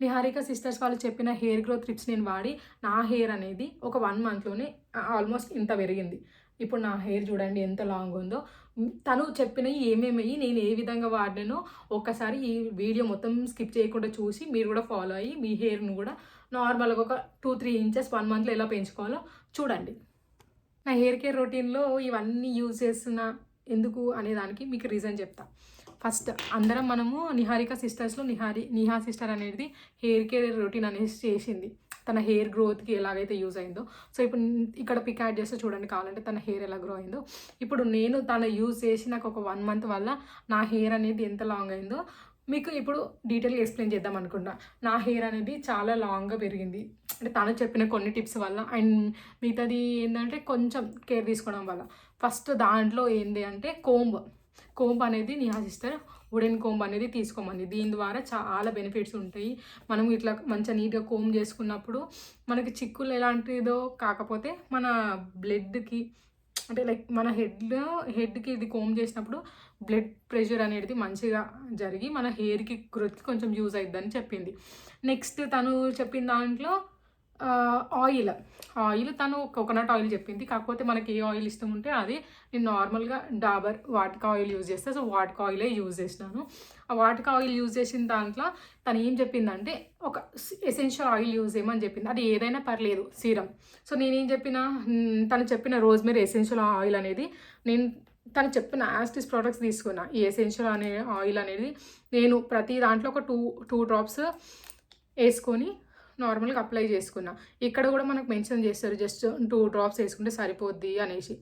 Niharika sisters వాళ్ళు చెప్పిన hair growth tips నేను వాడి నా హెయిర్ అనేది ఒక 1 మంత్‌లోనే ఆల్మోస్ట్ ఇంత పెరిగింది. ఇప్పుడు నా హెయిర్ చూడండి ఎంత లాంగ్ ఉందో. తను చెప్పినయి ఏమేమి నేను ఏ విధంగా వాడినానో ఒక్కసారి ఈ వీడియో మొత్తం స్కిప్ చేయకుండా చూసి మీరు కూడా ఫాలో అయ్యి మీ హెయిర్‌ని కూడా నార్మల్‌గా ఒక 2, 3 ఇంచెస్ 1 మంత్‌లో ఎలా పెంచుకోవాలో చూడండి. నా హెయిర్ కేర్ రొటీన్‌లో ఇవన్నీ యూజ్ చేస్తున్నా ఎందుకు అనే దానికి మీకు రీజన్ చెప్తా. ఫస్ట్ అందరం మనము నిహారిక సిస్టర్స్‌లో నిహా సిస్టర్ అనేది హెయిర్ కేర్ రొటీన్ అనేసి చేసింది. తన హెయిర్ గ్రోత్‌కి ఎలాగైతే యూజ్ అయిందో. సో, ఇప్పుడు ఇక్కడ పిక్ యాడ్ చేస్తే చూడండి కావాలంటే తన హెయిర్ ఎలా గ్రో అయిందో. ఇప్పుడు నేను తను యూజ్ చేసి నాకు ఒక 1 మంత్ వల్ల నా హెయిర్ అనేది ఎంత లాంగ్ అయిందో మీకు ఇప్పుడు డీటెయిల్‌గా ఎక్స్‌ప్లెయిన్ చేద్దాం అనుకుంటున్నా. నా హెయిర్ అనేది చాలా లాంగ్‌గా పెరిగింది. అంటే తను చెప్పిన కొన్ని టిప్స్ వల్ల అండ్ మిగతాది ఏందంటే కొంచెం కేర్ తీసుకోవడం వల్ల. ఫస్ట్ దాంట్లో ఏంది అంటే కోంబ్ అనేది నిహా సిస్టర్ వుడెన్ కోంబ్ అనేది తీసుకోమంది. దీని ద్వారా చాలా బెనిఫిట్స్ ఉంటాయి. మనం ఇట్లా మంచిగా నీట్‌గా కోంబ్ చేసుకున్నప్పుడు మనకి చిక్కులు ఎలాంటిదో కాకపోతే మన బ్లడ్‌కి అంటే లైక్ మన హెడ్‌కి ఇది కోంబ్ చేసినప్పుడు బ్లడ్ ప్రెషర్ అనేది మంచిగా జరిగి మన హెయిర్‌కి గ్రోత్‌కి కొంచెం యూజ్ అయిద్దని చెప్పింది. నెక్స్ట్ తను చెప్పిన దాంట్లో ఆయిల్ తను కోకోనట్ ఆయిల్ చెప్పింది. కాకపోతే మనకి ఏ ఆయిల్ ఇష్టం ఉంటే అది నేను నార్మల్‌గా డాబర్ వాటికా ఆయిల్ యూజ్ చేస్తా. సో, వాటికా ఆయిలే యూజ్ చేసినాను. ఆ వాటికా ఆయిల్ యూజ్ చేసిన దాంట్లో తను ఏం చెప్పిందంటే ఒక ఎసెన్షియల్ ఆయిల్ యూజ్ చేయమని చెప్పింది. అది ఏదైనా పర్లేదు సీరమ్. సో, నేనేం చెప్పిన తను చెప్పిన రోజ్‌మెరీ ఎసెన్షియల్ ఆయిల్ అనేది నేను తను చెప్పిన యాస్టిస్ ప్రొడక్ట్స్ తీసుకున్నా. ఈ ఎసెన్షియల్ ఆయిల్ అనేది నేను ప్రతి దాంట్లో ఒక 2 డ్రాప్స్ ఏసుకొని నార్మల్‌గా అప్లై చేసుకున్నా. ఇక్కడ కూడా మనకు మెన్షన్ చేస్తారు జస్ట్ 2 డ్రాప్స్ ఏసుకుంటే సరిపోద్ది అనేసి.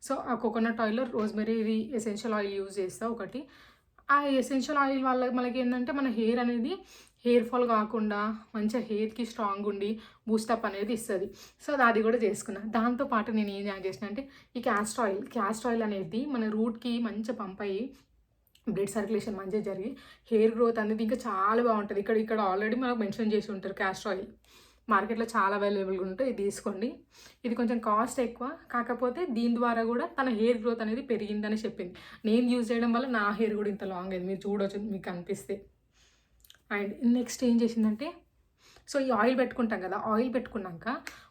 సో, ఆ కోకోనట్ ఆయిల్‌లో రోజ్‌మెరీ ఎసెన్షియల్ ఆయిల్ యూజ్ చేస్తా ఒకటి. ఆ ఎసెన్షియల్ ఆయిల్ వల్ల మనకేందంటే మన హెయిర్ అనేది హెయిర్ ఫాల్ కాకుండా మంచిగా హెయిర్‌కి స్ట్రాంగ్ ఉండి బూస్టప్ అనేది ఇస్తది. సో, అది కూడా చేసుకున్నా. దాంతో పాటు నేను ఏం యాడ్ చేసినా అంటే ఈ క్యాస్టర్ ఆయిల్ అనేది మన రూట్‌కి మంచిగా పంప్ అయ్యి బ్లడ్ సర్క్యులేషన్ మంచిగా జరిగి హెయిర్ గ్రోత్ అనేది ఇంకా చాలా బాగుంటుంది. ఇక్కడ ఆల్రెడీ మనకు మెన్షన్ చేసి ఉంటారు క్యాస్టర్ ఆయిల్. మార్కెట్‌లో చాలా అవైలబుల్‌గా ఉంటాయి. ఇది తీసుకోండి. ఇది కొంచెం కాస్ట్ ఎక్కువ. కాకపోతే దీని ద్వారా కూడా తన హెయిర్ గ్రోత్ అనేది పెరిగిందని చెప్పింది. నేను యూజ్ చేయడం వల్ల నా హెయిర్ కూడా ఇంత లాంగ్ అయింది. మీరు చూడొచ్చు మీకు కనిపిస్తే. అండ్ నెక్స్ట్ ఏం చేసిందంటే సో, ఈ ఆయిల్ పెట్టుకుంటాం కదా! ఆయిల్ పెట్టుకున్నాక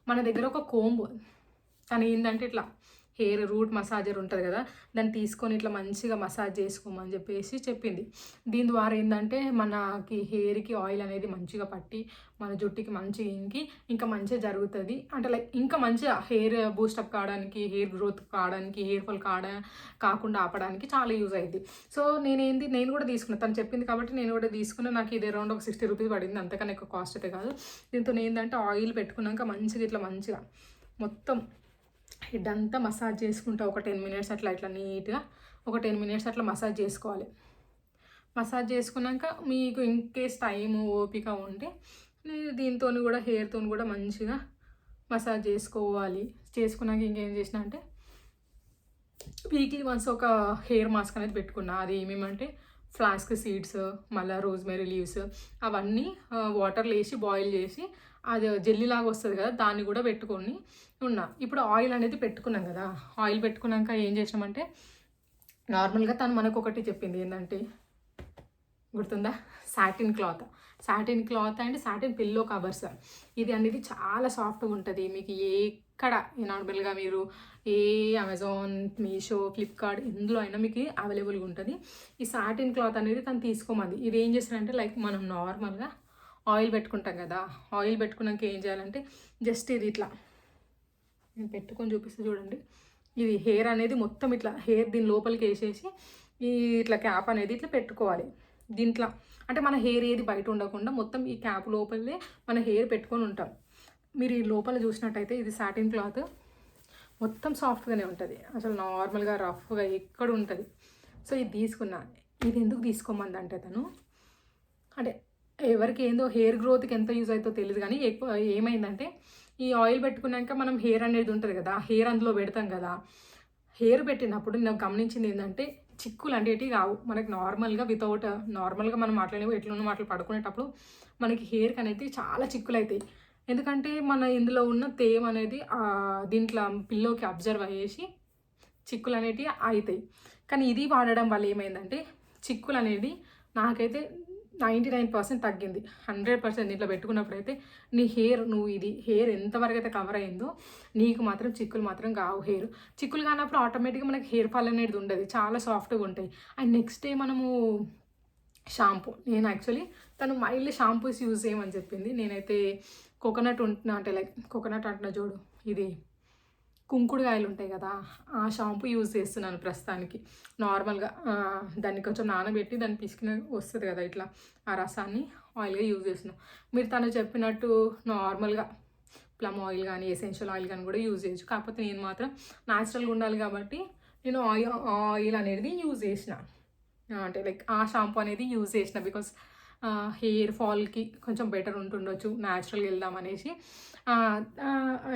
మన దగ్గర ఒక కోంబ్ తను ఏందంటే ఇట్లా హెయిర్ రూట్ మసాజర్ ఉంటుంది కదా! దాన్ని తీసుకొని ఇట్లా మంచిగా మసాజ్ చేసుకోమని చెప్పేసి చెప్పింది. దీని ద్వారా ఏందంటే మనకి హెయిర్‌కి ఆయిల్ అనేది మంచిగా పట్టి మన జుట్టుకి మంచిగా ఇంకి ఇంకా మంచిగా జరుగుతుంది. అంటే లైక్ ఇంకా మంచిగా హెయిర్ బూస్టప్ కావడానికి, హెయిర్ గ్రోత్ కావడానికి, హెయిర్ ఫాల్ కాకుండా ఆపడానికి చాలా యూజ్ అయిద్ది. సో, నేను కూడా తీసుకున్నా. తను చెప్పింది కాబట్టి నేను కూడా తీసుకున్నా. నాకు ఇది అరౌండ్ ఒక 60 రూపీస్ పడింది. అంతకన్నా ఎక్కువ కాస్ట్ అయితే కాదు. దీంతో ఏందంటే ఆయిల్ పెట్టుకున్నాక మంచిగా మొత్తం హెడ్ అంతా మసాజ్ చేసుకుంటా ఒక 10 మినిట్స్ అట్లా నీట్‌గా ఒక 10 మినిట్స్ అట్లా మసాజ్ చేసుకోవాలి. మసాజ్ చేసుకున్నాక మీకు ఇన్‌కేస్ టైము, ఓపిక ఉంటే దీంతోని కూడా హెయిర్‌తోని కూడా మంచిగా మసాజ్ చేసుకోవాలి. చేసుకున్నాక ఇంకేం చేసినా అంటే వీక్లీ వన్స్ ఒక హెయిర్ మాస్క్ అనేది పెట్టుకున్నా. అది ఏమేమంటే ఫ్లాస్క్ సీడ్స్, మళ్ళీ రోజ్‌మెరీ లీవ్స్ అవన్నీ వాటర్‌లో వేసి బాయిల్ చేసి అది జెల్లీలాగా వస్తుంది కదా! దాన్ని కూడా పెట్టుకొని ఉన్నా. ఇప్పుడు ఆయిల్ అనేది పెట్టుకున్నాం కదా! ఆయిల్ పెట్టుకున్నాక ఏం చేసినామంటే నార్మల్‌గా తను మనకొకటి చెప్పింది ఏందంటే గుర్తుందా? Satin cloth and satin pillow covers. ఇది అనేది చాలా సాఫ్ట్‌గా ఉంటది. మీకు ఎక్కడ నార్మల్‌గా మీరు ఏ అమెజాన్, మీషో, ఫ్లిప్‌కార్ట్ ఇందులో అయినా మీకు అవైలబుల్‌గా ఉంటది. ఈ సాటిన్ క్లాత్ అనేది తను తీసుకోమంది. ఇది ఏం చేస్తారంటే లైక్ మనం నార్మల్‌గా ఆయిల్ పెట్టుకుంటాం కదా! ఆయిల్ పెట్టుకున్నాక ఏం చేయాలంటే జస్ట్ ఇది ఇట్లా నేను పెట్టుకొని చూపిస్తా చూడండి. ఇది హెయిర్ అనేది మొత్తం ఇట్లా హెయిర్ దీని లోపలికి వేసేసి ఈ ఇట్లా క్యాప్ అనేది ఇట్లా పెట్టుకోవాలి. దీంట్లో అంటే మన హెయిర్ ఏది బయట ఉండకుండా మొత్తం ఈ క్యాప్ లోపలే మన హెయిర్ పెట్టుకొని ఉంటాం. మీరు ఈ లోపల చూసినట్టయితే ఇది సాటిన్ క్లాత్ మొత్తం సాఫ్ట్‌గానే ఉంటది. అసలు నార్మల్‌గా రఫ్‌గా ఎక్కడ ఉంటది. సో, ఇది తీసుకున్నా. ఇది ఎందుకు తీసుకోమందంటే తను అంటే ఎవరికి ఏందో హెయిర్ గ్రోత్‌కి ఎంత యూజ్ అయిద్దో తెలీదు గానీ ఎక్కువ ఏమైందంటే ఈ ఆయిల్ పెట్టుకున్నాక మనం హెయిర్ అనేది ఉంటది కదా! హెయిర్ అందులో పెడతాం కదా! హెయిర్ పెట్టినప్పుడు నేను గమనించింది ఏందంటే చిక్కులు అనేటివి కావు. మనకి నార్మల్‌గా మనం మాట్లాడేవి ఎట్లున్న మాటలు పడుకునేటప్పుడు మనకి హెయిర్‌కి అనేది చాలా చిక్కులైతాయి. ఎందుకంటే మన ఇందులో ఉన్న తేమ అనేది దీంట్లో పిల్లోకి అబ్జర్వ్ అయ్యేసి చిక్కులనేటివి అయితాయి. కానీ ఇది వాడడం వల్ల ఏమైందంటే చిక్కులనేది నాకైతే 99% తగ్గింది. 100% దీంట్లో పెట్టుకున్నప్పుడైతే నీ నువ్వు ఇది హెయిర్ ఎంతవరకు అయితే కవర్ అయిందో నీకు మాత్రం చిక్కులు మాత్రం కావు. చిక్కులు కానప్పుడు ఆటోమేటిక్గా మనకి హెయిర్ ఫాల్ అనేది ఉండదు, చాలా సాఫ్ట్గా ఉంటాయి. అండ్ నెక్స్ట్ డే మనము షాంపూ, నేను యాక్చువల్లీ తను మైల్డ్ షాంపూస్ యూజ్ చేయమని చెప్పింది. నేనైతే కోకోనట్ అంటే లైక్ కోకోనట్ అంటున్నా చూడు, ఇది కుంకుడుకాయలు ఉంటాయి కదా, ఆ షాంపూ యూజ్ చేస్తున్నాను ప్రస్తుతానికి. నార్మల్గా దాన్ని కొంచెం నానబెట్టి దాన్ని పిసికిన వస్తుంది కదా ఇట్లా, ఆ రసాన్ని ఆయిల్గా యూజ్ చేస్తున్నాను. మీరు తను చెప్పినట్టు నార్మల్గా ప్లమ్ ఆయిల్ కానీ ఎసెన్షియల్ ఆయిల్ కానీ కూడా యూజ్ చేయొచ్చు. కాకపోతే నేను మాత్రం న్యాచురల్గా ఉండాలి కాబట్టి నేను ఆయిల్ అనేది యూజ్ చేసిన, అంటే లైక్ ఆ షాంపూ అనేది యూజ్ చేసిన. బికాస్ హెయిర్ ఫాల్కి కొంచెం బెటర్ ఉంటుండొచ్చు న్యాచురల్గా వెళ్దాం అనేసి.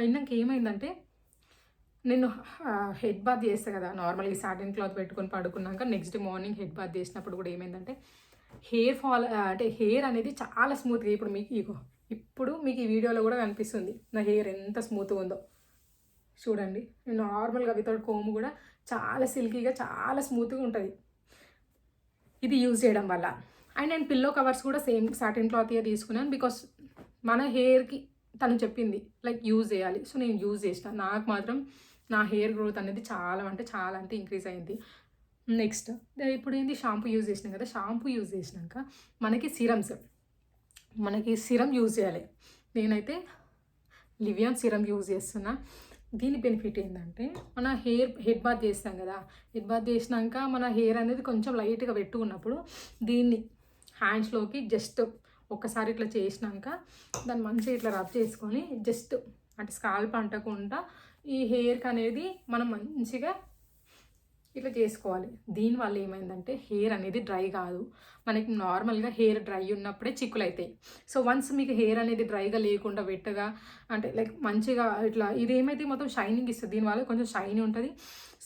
ఇంకేమైందంటే నేను హెడ్ బాత్ చేస్తాను కదా నార్మల్గా, సాటిన్ క్లాత్ పెట్టుకొని పడుకున్నాక next day morning head bath చేసినప్పుడు కూడా ఏమైందంటే హెయిర్ ఫాల్, అంటే హెయిర్ అనేది చాలా స్మూత్గా, ఇప్పుడు మీకు ఈ వీడియోలో కూడా కనిపిస్తుంది నా హెయిర్ ఎంత స్మూత్గా ఉందో చూడండి. నేను నార్మల్గా వితౌట్ కోమ్ కూడా చాలా సిల్కీగా చాలా స్మూత్గా ఉంటుంది ఇది యూజ్ చేయడం వల్ల. అండ్ నేను పిల్లో కవర్స్ కూడా సేమ్ సాటిన్ క్లాత్గా తీసుకున్నాను. బికాస్ మన హెయిర్కి తను చెప్పింది లైక్ యూజ్ చేయాలి, సో నేను యూజ్ చేసిన. నాకు మాత్రం నా హెయిర్ గ్రోత్ అనేది చాలా ఇంక్రీజ్ అయింది. నెక్స్ట్ ఇప్పుడు ఏంది, షాంపూ యూజ్ చేసినాం కదా, షాంపూ యూజ్ చేసినాక మనకి సిరం యూజ్ చేయాలి. నేనైతే లివియాన్ సిరం యూజ్ చేస్తున్నా. దీని బెనిఫిట్ ఏంటంటే మన హెడ్ బాత్ చేస్తాం కదా, హెడ్ బాత్ చేసినాక మన హెయిర్ అనేది కొంచెం లైట్గా పెట్టుకున్నప్పుడు దీన్ని హ్యాండ్స్లోకి జస్ట్ ఒక్కసారి ఇట్లా చేసినాక దాన్ని మంచిగా ఇట్లా రబ్ చేసుకొని జస్ట్ అంటే స్కాల్ప్ అంటకుండా ఈ హెయిర్కి అనేది మనం మంచిగా ఇట్లా చేసుకోవాలి. దీనివల్ల ఏమైందంటే హెయిర్ అనేది డ్రై కాదు. మనకి నార్మల్గా హెయిర్ డ్రై ఉన్నప్పుడే చిక్కులు అవుతాయి. సో వన్స్ మీకు హెయిర్ అనేది డ్రైగా లేకుండా వెట్టగా అంటే లైక్ మంచిగా ఇట్లా ఇది ఏమైతే మొత్తం షైనింగ్ ఇస్తుంది. దీనివల్ల కొంచెం షైనీ ఉంటుంది,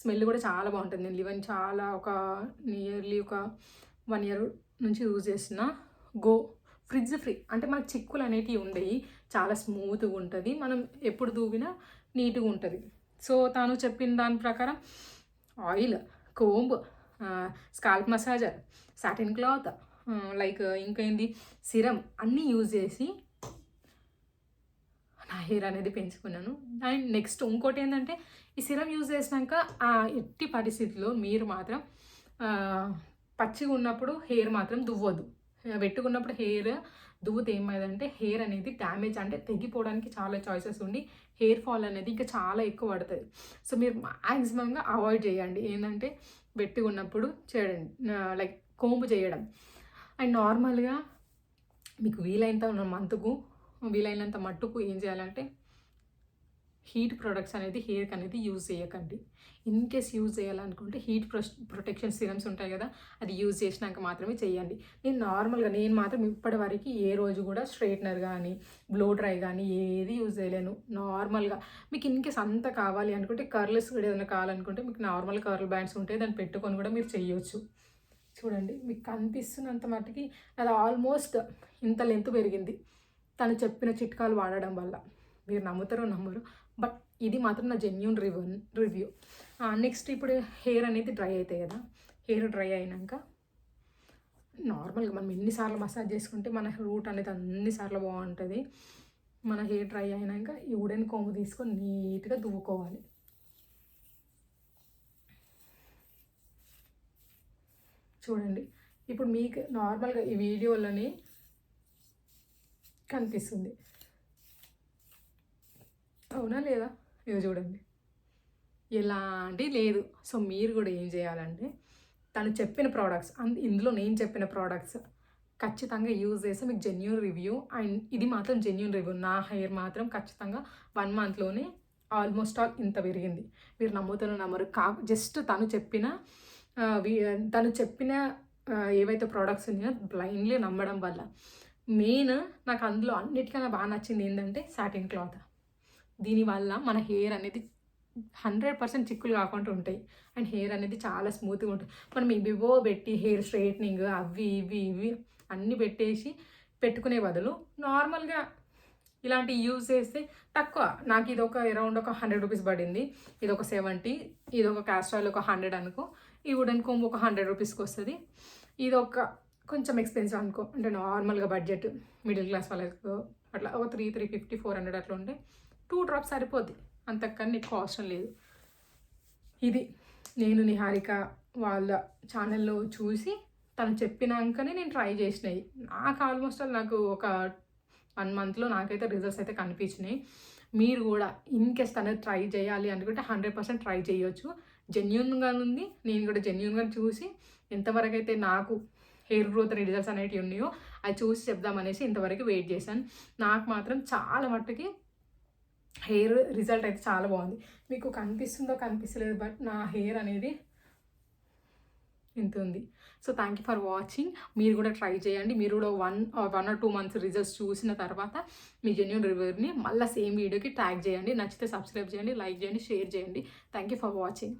స్మెల్ కూడా చాలా బాగుంటుంది. నేను లివన్ చాలా నియర్లీ ఒక 1 year నుంచి యూజ్ చేస్తున్నా. ఫ్రిడ్జ్ ఫ్రీ, అంటే మనకు చిక్కులు అనేటివి ఉండేవి, చాలా స్మూత్గా ఉంటుంది, మనం ఎప్పుడు దూవినా నీట్గా ఉంటుంది. సో తాను చెప్పిన దాని ప్రకారం oil, comb, scalp massager, satin cloth, like ఇంకేంది సిరం అన్నీ యూజ్ చేసి నా హెయిర్ అనేది పెంచుకున్నాను. అండ్ నెక్స్ట్ ఇంకోటి ఏంటంటే ఈ సిరం యూజ్ చేసినాక ఎట్టి పరిస్థితుల్లో మీరు మాత్రం పచ్చిగా ఉన్నప్పుడు హెయిర్ మాత్రం దువ్వద్దు. పెట్టుకున్నప్పుడు హెయిర్ దువ్వుతే ఏమైందంటే హెయిర్ అనేది డ్యామేజ్, అంటే తెగిపోవడానికి చాలా చాయిసెస్ ఉండి హెయిర్ ఫాల్ అనేది ఇంకా చాలా ఎక్కువ పడుతుంది. సో మీరు మ్యాక్సిమంగా అవాయిడ్ చేయండి ఏంటంటే వెట్టిగా ఉన్నప్పుడు చేయడం, లైక్ కోంబు చేయడం. అండ్ నార్మల్గా మీకు వీలైనంత మట్టుకు ఏం చేయాలంటే హీట్ ప్రొడక్ట్స్ అనేది హెయిర్కి అనేది యూజ్ చేయకండి. ఇన్ కేస్ యూజ్ చేయాలనుకుంటే హీట్ ప్రొటెక్షన్ సిరమ్స్ ఉంటాయి కదా, అది యూజ్ చేసినాక మాత్రమే చేయండి. నేను మాత్రం ఇప్పటివరకు ఏ రోజు కూడా స్ట్రైట్నర్ కానీ బ్లో డ్రై కానీ ఏది యూజ్ చేయలేను. నార్మల్గా మీకు ఇన్ కేస్ అంత కావాలి అనుకుంటే కర్ల్స్ కూడా ఏదైనా కావాలనుకుంటే మీకు నార్మల్ కర్ల్ బ్యాండ్స్ ఉంటాయి, దాన్ని పెట్టుకొని కూడా మీరు చేయొచ్చు. చూడండి మీకు కనిపిస్తున్నంత మట్టుకి అది ఆల్మోస్ట్ ఇంత లెంత్ పెరిగింది తను చెప్పిన చిట్కాలు వాడడం వల్ల. మీరు నమ్ముతారో నమ్మరు, బట్ ఇది మాత్రం నా జెన్యూన్ రివ్యూ. నెక్స్ట్ ఇప్పుడు హెయిర్ అనేది డ్రై అవుతాయి కదా, హెయిర్ డ్రై అయినాక నార్మల్గా మనం ఎన్నిసార్లు మసాజ్ చేసుకుంటే మన రూట్ అనేది అన్నిసార్లు బాగుంటుంది. మన హెయిర్ డ్రై అయినాక ఈ వుడెన్ కోంబు తీసుకొని నీట్గా దువ్వుకోవాలి. చూడండి ఇప్పుడు మీకు నార్మల్గా ఈ వీడియోలోని కనిపిస్తుంది, అవునా లేదా? ఇవి చూడండి ఎలాంటి లేదు. సో మీరు కూడా ఏం చేయాలంటే తను చెప్పిన ప్రోడక్ట్స్ ఇందులో నేను చెప్పిన ప్రోడక్ట్స్ ఖచ్చితంగా యూజ్ చేస్తే మీకు జెన్యూన్ రివ్యూ. అండ్ ఇది మాత్రం జెన్యూన్ రివ్యూ. నా హెయిర్ మాత్రం ఖచ్చితంగా 1 monthలోనే ఆల్మోస్ట్ ఆల్ ఇంత పెరిగింది. మీరు నమ్మరు. జస్ట్ తను చెప్పిన ఏవైతే ప్రోడక్ట్స్ ఉన్నాయో బ్లైండ్లీ నమ్మడం వల్ల. మెయిన్ నాకు అందులో అన్నిటికన్నా బాగా నచ్చింది ఏంటంటే సాటిన్ క్లాత్. దీనివల్ల మన హెయిర్ అనేది 100% చిక్కులు కాకుండా ఉంటాయి అండ్ హెయిర్ అనేది చాలా స్మూత్గా ఉంటుంది. మనం ఇవివో పెట్టి హెయిర్ స్ట్రైట్నింగ్ అవి ఇవి అన్నీ పెట్టుకునే బదులు నార్మల్గా ఇలాంటి యూజ్ చేస్తే తక్కువ. నాకు ఇది అరౌండ్ ఒక 100 రూపీస్ పడింది, ఇది ఒక 70, ఇది ఒక క్యాస్టర్ ఆయిల్ ఒక 100 అనుకో, ఈ వుడెన్ కోంబ్ ఒక 100 రూపీస్కి వస్తుంది. ఇది ఒక కొంచెం ఎక్స్పెన్సివ్ అనుకో, అంటే నార్మల్గా బడ్జెట్ మిడిల్ క్లాస్ వాళ్ళకు అట్లా ఒక 350 400 అట్లా ఉంటే 2 డ్రాప్స్ సరిపోద్ది, అంతకన్నా ఎక్కువ అవసరం లేదు. ఇది నేను నిహారిక వాళ్ళ ఛానల్లో చూసి తను చెప్పినాకనే నేను ట్రై చేసినాయి. నాకు ఆల్మోస్ట్ నాకు ఒక 1 మంత్లో నాకైతే రిజల్ట్స్ అయితే కనిపించినాయి. మీరు కూడా ఇన్కేస్ తను ట్రై చేయాలి అనుకుంటే 100% ట్రై చేయొచ్చు. జెన్యూన్గా ఉంది. నేను కూడా జెన్యూన్గా చూసి ఎంతవరకు అయితే నాకు హెయిర్ గ్రోత్ రిజల్ట్స్ అనేటివి ఉన్నాయో అది చూసి చెప్దామనేసి ఇంతవరకు వెయిట్ చేశాను. నాకు మాత్రం చాలా మట్టుకి హెయిర్ రిజల్ట్ అయితే చాలా బాగుంది. మీకు కనిపిస్తుందో కనిపిస్తలేదు, బట్ నా హెయిర్ అనేది ఇంత ఉంది. So thank you for watching. మీరు కూడా ట్రై చేయండి. మీరు కూడా 1 or 2 మంత్స్ రిజల్ట్స్ చూసిన తర్వాత మీ జెన్యూన్ రివ్యూని మళ్ళీ సేమ్ వీడియోకి ట్యాగ్ చేయండి. నచ్చితే సబ్స్క్రైబ్ చేయండి, లైక్ చేయండి, షేర్ చేయండి. Thank you for watching.